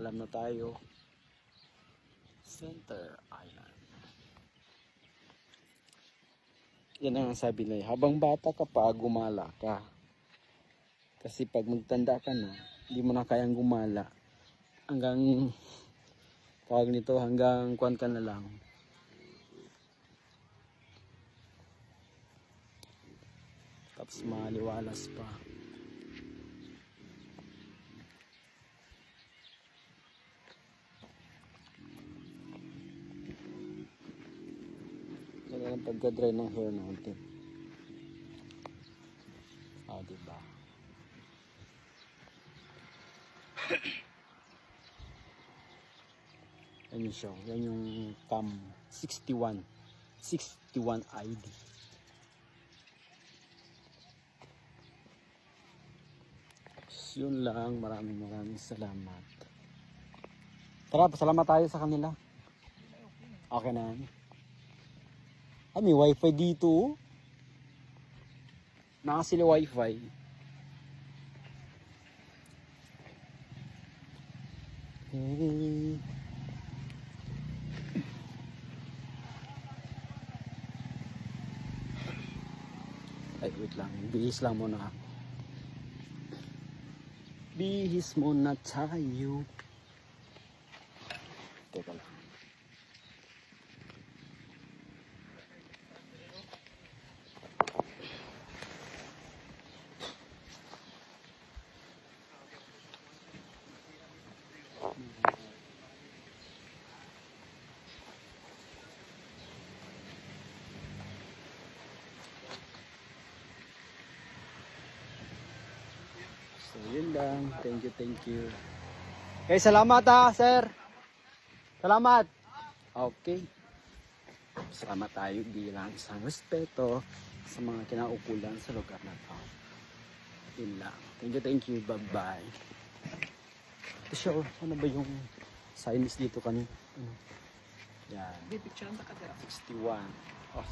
Paalam na tayo. Center Island. Yan ang sabi nila. Habang bata ka pa, gumala ka. Kasi pag magtanda ka na, hindi mo na kayang gumala. Hanggang, tawag nito, hanggang kuwan ka na lang. Tapos maliwalas pa. Yan ang pagka-dry ng hair natin. Diba? Yan yung show. Yan yung cam 61 ID. Yun lang, maraming salamat. Tara, pasalamat tayo sa kanila. Okay na. May wifi dito. Nakasila wifi. Ay, wait lang. Bihis lang muna ako. Bihis muna tayo. Teka lang. So yun lang. Thank you. Okay, salamat sir. Salamat. Okay. Salamat tayo bilang isang respeto sa mga kinaukulan sa lugar na to. Yun lang. Thank you. Bye-bye. Ito siya, ano ba yung sinus dito kanina? Yan. 61. Oh.